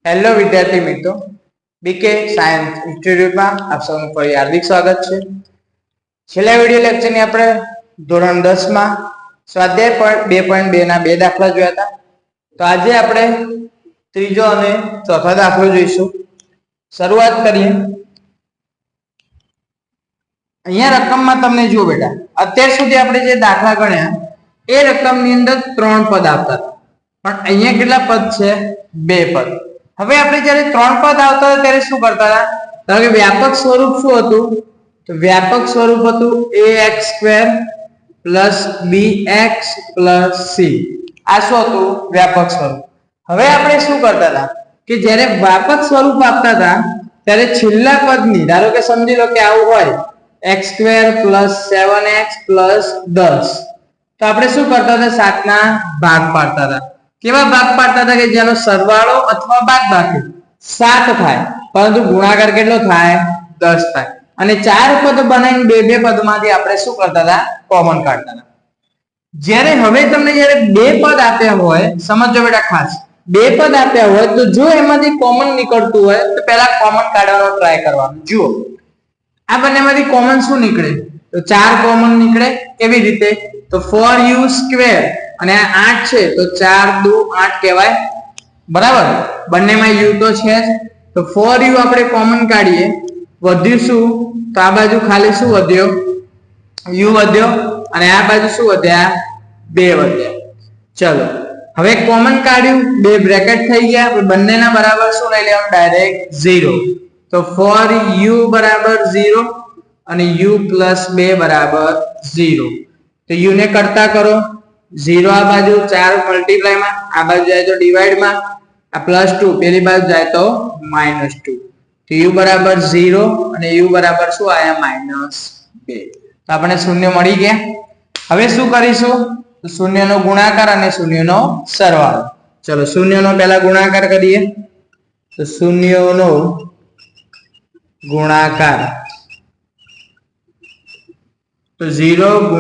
Hello વિદ્યાર્થી મિત્રો, બીકે science ઇન્સ્ટિટ્યૂટમાં આપ સૌનું ફરી હાર્દિક સ્વાગત છે। છેલ્લા વિડિયો લેક્ચરની આપણે ધોરણ 10 માં સ્વાધ્યાય 2.2 ના બે દાખલા જોયા હતા। તો આજે આપણે ત્રીજો અને ચોથો દાખલો જોઈશું। શરૂઆત કરીએ। અહીંયા રકમમાં તમને જુઓ બેટા, અત્યાર સુધી આપણે જે દાખલા ગણ્યા એ રકમની અંદર 3 પદ આવતા હતા, પણ અહીંયા કેટલા પદ છે? 2 પદ। હવે આપણે જ્યારે 3 પદ આવતા હતા ત્યારે શું કરતા હતા? કારણ કે વ્યાપક સ્વરૂપ શું હતું? તો વ્યાપક સ્વરૂપ હતું ax² + bx + c। આ શું હતું? વ્યાપક સ્વરૂપ। હવે આપણે શું કરતા હતા કે જ્યારે વ્યાપક સ્વરૂપ આપતા હતા ત્યારે છેલ્લા પદની, ધારો કે સમજી લો કે આવું હોય x² + 7x + 10, તો આપણે શું કરતા હતા? 7 ના ભાગ પાડતા હતા। કેવા ભાગ પાડતા હતા? કે જેનો સરવાળો અથવા બાદબાકી 7 થાય પરંતુ ગુણાકાર કેટલો થાય? 10 થાય। અને 4 પદ બનાવીને બે પદમાંથી આપણે શું કરતા હતા? કોમન કાઢતા હતા। જ્યારે હવે તમને જ્યારે 2 પદ આપ્યા હોય, સમજો બેટા ખાસ, 2 પદ આપ્યા હોય તો જો એમાંથી કોમન નીકળતું હોય તો પહેલા કોમન કાઢવાનો ટ્રાય કરવાનો। જુઓ, આ બંનેમાંથી કોમન શું નીકળે? તો 4 કોમન નીકળે। કેવી રીતે? તો 4u² અને આ 8 છે તો 4 દુ 8 કહેવાય, બરાબર? બંનેમાં u તો છે જ, તો 4u આપણે કોમન કાઢીએ, વધ્યું શું? તો આ બાજુ ખાલી શું વધ્યો? u વધ્યો, અને આ બાજુ શું વધ્યા? 2 વધ્યા। ચલો, હવે કોમન કાઢ્યું, 2 બ્રેકેટ થઈ ગયા, બંનેના બરાબર શું લઈ લેવાનું? ડાયરેક્ટ 0। તો 4u = 0 અને u + 2 = 0। તો u ને કરતા કરો, 0 આ બાજુ 4 મલ્ટીપ્લાયમાં, આ બાજુ જાય તો ડિવાઇડમાં, આ +2 પેલી બાજુ જાય તો -2। તો u = 0 અને u બરાબર શું આયા? -2। તો આપણે શૂન્ય મળી ગયા। હવે શું કરીશું? તો શૂન્યનો ગુણાકાર અને શૂન્યનો સરવાળો। ચલો, શૂન્યનો પહેલા ગુણાકાર કરીએ। તો શૂન્યનો ગુણાકાર તો 0 ×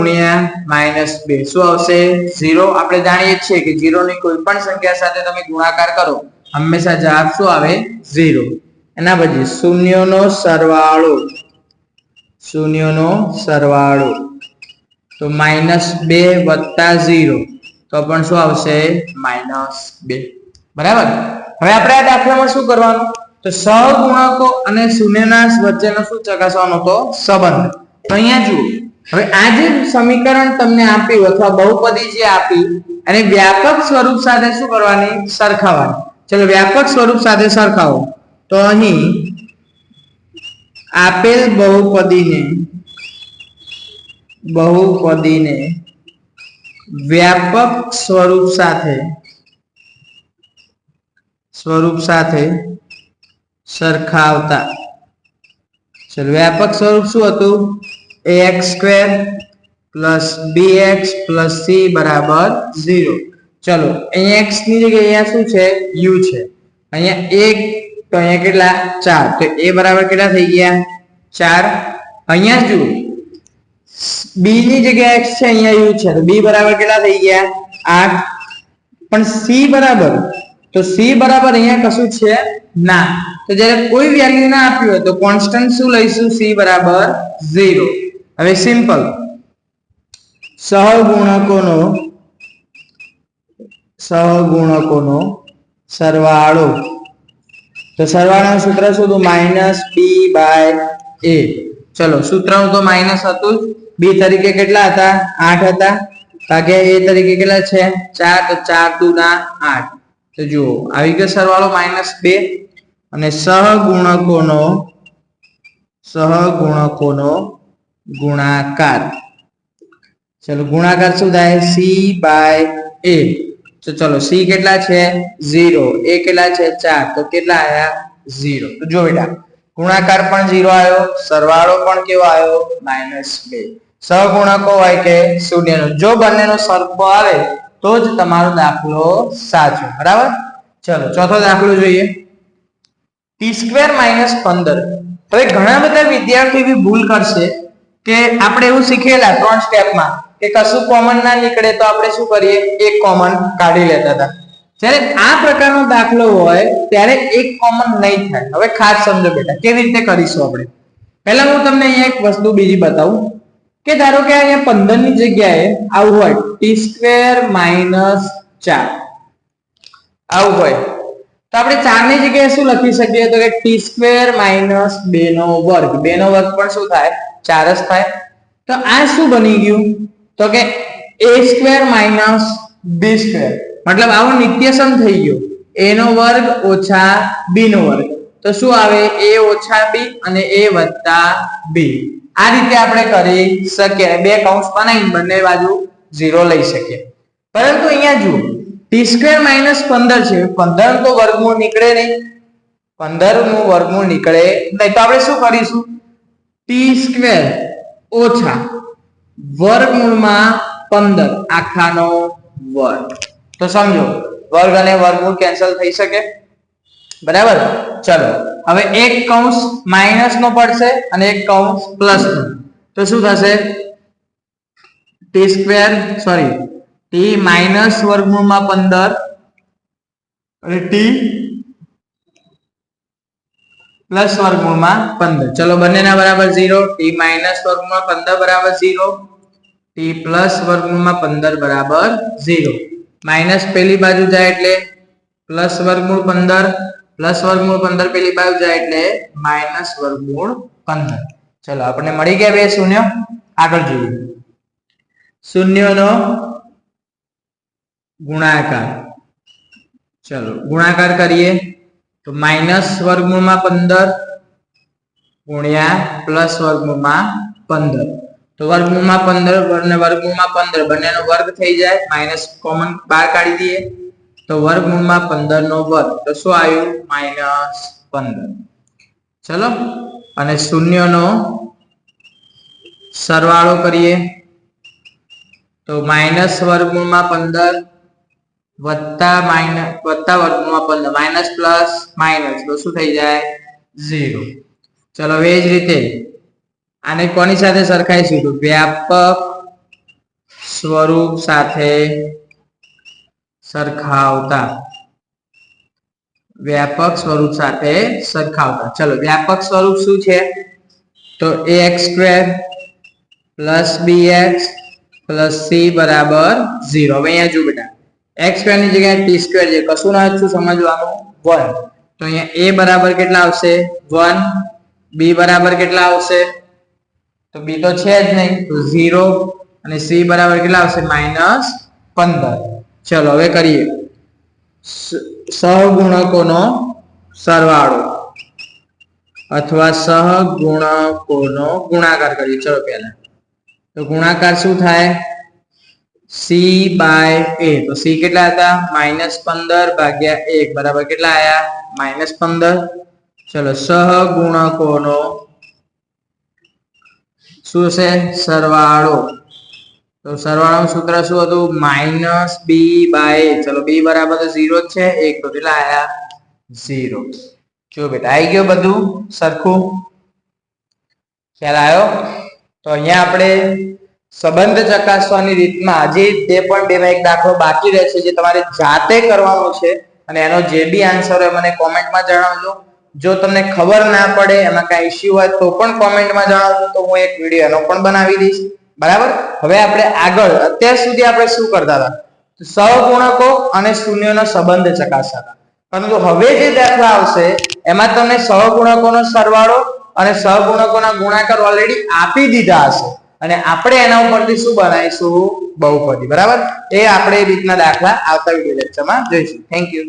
-2 શું આવશે? 0। આપણે જાણીએ છીએ કે 0 ની કોઈ પણ સંખ્યા સાથે તમે ગુણાકાર કરો હંમેશા જવાબ શું આવે? 0। એના પછી શૂન્યનો સરવાળો, શૂન્યનો સરવાળો તો -2 + 0 તો પણ શું આવશે? -2, બરાબર? હવે આપણે આ દાખલામાં શું કરવાનું? તો સહગુણકો અને શૂન્યના વચ્ચેનો શું ચકાસવાનો? તો સંબંધ। તો અહીંયા જુઓ, હવે આ જે સમીકરણ તમને આપ્યું અથવા બહુપદી જે આપી અને વ્યાપક સ્વરૂપ સાથે શું કરવાની? સરખાવવાની। ચલો, વ્યાપક સ્વરૂપ સાથે સરખાવો તો અહીં આપેલ બહુપદીને વ્યાપક સ્વરૂપ સાથે સરખાવતા, ચલો, વ્યાપક સ્વરૂપ શું હતું? ax² + bx + c = 0। ચલો, અહીંયા x ની જગ્યાએ અહીંયા શું છે? u છે। અહીંયા 1 તો અહીંયા કેટલા? 4, તો a બરાબર કેટલા થઈ ગયા? 4। અહીંયા જુઓ, b ની જગ્યાએ x છે, અહીંયા u છે, તો b બરાબર કેટલા થઈ ગયા? 8। પણ c બરાબર, તો c બરાબર અહીંયા કશું છે ના, તો જ્યારે કોઈ વેલ્યુ ના આપ્યું હોય તો કોન્સ્ટન્ટ શું લઈશું? c બરાબર 0। હવે સિમ્પલ, સહગુણકોનો સરવાળો, તો સરવાળાનું સૂત્ર શું હતું? -b/a। ચલો, સૂત્રનું તો માઈનસ હતું જ, b તરીકે કેટલા હતા? 8 હતા, ભાગ્યા a તરીકે કેટલા છે? 4, તો 4 દુ 8। તો જુઓ, આવી ગયો સરવાળો -2 અને સહગુણકોનો ગુણાકાર। ચલો, ગુણાકાર શું થાય? c/a। તો ચલો, c કેટલા છે? 0, a કેટલા છે? 4, તો કેટલા આયા? 0। તો જો બેટા, ગુણાકાર પણ 0 આવ્યો, સરવાળો પણ કેવો આવ્યો? -2। સહગુણકો હોય કે શૂન્યનો, જો બંનેનો સરખો આવે તો જ તમારો દાખલો સાચો, બરાબર? ચલો, ચોથો દાખલો જોઈએ। t² - 15। હવે ઘણા બધા વિદ્યાર્થીઓ એવી ભૂલ કરશે કે આપણે એવું શીખેલા 3 સ્ટેપમાં કે કશું કોમન ના નીકળે તો આપણે શું કરીએ? એક કોમન કાઢી લેતા હતા। જ્યારે આ પ્રકારનો દાખલો હોય ત્યારે એક કોમન નહીં થાય. હવે ખાસ સમજો બેટા, કેવી રીતે કરીશું આપણે. પહેલા હું તમને અહીંયા એક વસ્તુ બીજી બતાવું કે ધારો કે અહીંયા 15 ની જગ્યાએ આવું હોય t² - 4 આવું હોય તો આપણે 4 ની જગ્યાએ શું લખી શકીએ તો કે t² - 2 નો વર્ગ. 2 નો વર્ગ પણ શું થાય? 4 જ થાય. તો આ શું બની ગયું તો કે a² - b², મતલબ આવો નિત્યસમ થઈ ગયો. a નો વર્ગ ઓછા b નો વર્ગ, તો શું આવે? a ઓછા b અને a વત્તા b. આ રીતે આપણે કરી શકીએ. બે કૌંસ બનાવીને બંને બાજુ 0 લઈ શકીએ. પરંતુ અહીંયા જુઓ t² - 15 છે, 15 તો વર્ગમૂળ નીકળે નહીં. 15 નું વર્ગમૂળ નીકળે નહીં, તો આપણે શું કરીશું? t² ઓછા વર્ગમૂળમાં 15 આખાનો વર્ગ. તો સમજો વર્ગ અને વર્ગમૂળ કેન્સલ થઈ શકે, બરાબર. ચલો હવે એક કૌંસ માઈનસ નો પડશે અને એક કૌંસ પ્લસ નો, તો શું થશે? t² t માઈનસ વર્ગમૂળમાં 15 અને t પ્લસ વર્ગમૂળમાં 15. ચલો બંનેના બરાબર 0. t માઈનસ વર્ગમૂળમાં 15 બરાબર 0, t પ્લસ વર્ગમૂળમાં 15 બરાબર 0. માઈનસ પેલી બાજુ જાય એટલે પ્લસ વર્ગમૂળ 15, પ્લસ વર્ગમૂળ 15 પેલી બાજુ જાય એટલે માઈનસ વર્ગમૂળ 15. ચલો આપણને મળી ગયા બે શૂન્ય. આગળ જોઈએ શૂન્યનો ગુણાકાર. ચલો ગુણાકાર કરીએ તો માઈનસ વર્ગમૂળમાં 15 ગુણ્યા પ્લસ વર્ગમૂળમાં 15. તો વર્ગમૂળમાં 15 અને વર્ગમૂળમાં 15 બંનેનો વર્ગ થઈ જાય. માઈનસ કોમન બહાર કાઢી દઈએ તો વર્ગમૂળમાં 15 નો વર્ગ, તો શું આવ્યું? -15. ચલો અને શૂન્યનો સરવાળો કરીએ તો માઈનસ વર્ગમૂળમાં 15 વત્તા વર્ગમૂળમાં 15, માઈનસ પ્લસ માઈનસ, તો શું થઈ જાય? 0. ચલો એ જ રીતે આને કોની સાથે સરખાઈશું? તો વ્યાપક સ્વરૂપ સાથે સરખાવતા. વ્યાપક સ્વરૂપ સાથે સરખાવતા. ચલો વ્યાપક સ્વરૂપ શું છે? તો ax² + bx + c બરાબર 0. હવે અહીંયા જો બેટા x² ની જગ્યાએ t² છે, કશું નથી સમજવાનું, 1. તો અહીંયા a બરાબર કેટલા આવશે? 1. b બરાબર કેટલા આવશે? તો b તો છે જ નહીં, તો 0. અને c બરાબર કેટલા આવશે? -15. ચલો હવે કરીએ સહગુણકોનો સરવાળો અથવા સહગુણકોનો ગુણાકાર કરીએ. ચલો પહેલા તો ગુણાકાર શું થાય? c/a. તો c કેટલા હતા? -15 ભાગ્યા 1 બરાબર કેટલા આયા? -15. ચલો સહગુણકોનો શું છે? સરવાળો. તો સરવાળાનું સૂત્ર શું હતું? -b/a. ચલો b બરાબર તો 0 જ છે, 1 તો કેટલા આયા? 0. જો બેટા આવી ગયો બધું સરખું, ખ્યાલ આવ્યો? તો અહીંયા આપણે સંબંધ ચકાસવાની રીતમાં હજી તે પણ બેમાં એક દાખલો બાકી રહે છે જે તમારે જાતે કરવાનો છે, અને એનો જે બી આન્સર હોય મને કોમેન્ટમાં જણાવજો. જો તમને ખબર ના પડે, એમાં કઈ ઇશ્યુ હોય તો પણ કોમેન્ટમાં જણાવજો, તો હું એક વિડીયો એનો પણ બનાવી દઈશ. બરાબર. હવે આપણે આગળ, અત્યાર સુધી આપણે શું કરતા હતા? સહગુણકો અને શૂન્યનો સંબંધ ચકાસતા હતા. પરંતુ હવે જે દાખલા આવશે એમાં તમને સહગુણકોનો સરવાળો અને સહગુણકોના ગુણાકાર ઓલરેડી આપી દીધા હશે, અને આપણે એના ઉપરથી શું બનાવીશું? બહુપદી. બરાબર. એ આપણે એ રીતના દાખલા આવતા વિડીયો લેક્ચરમાં જોઈશું. Thank you.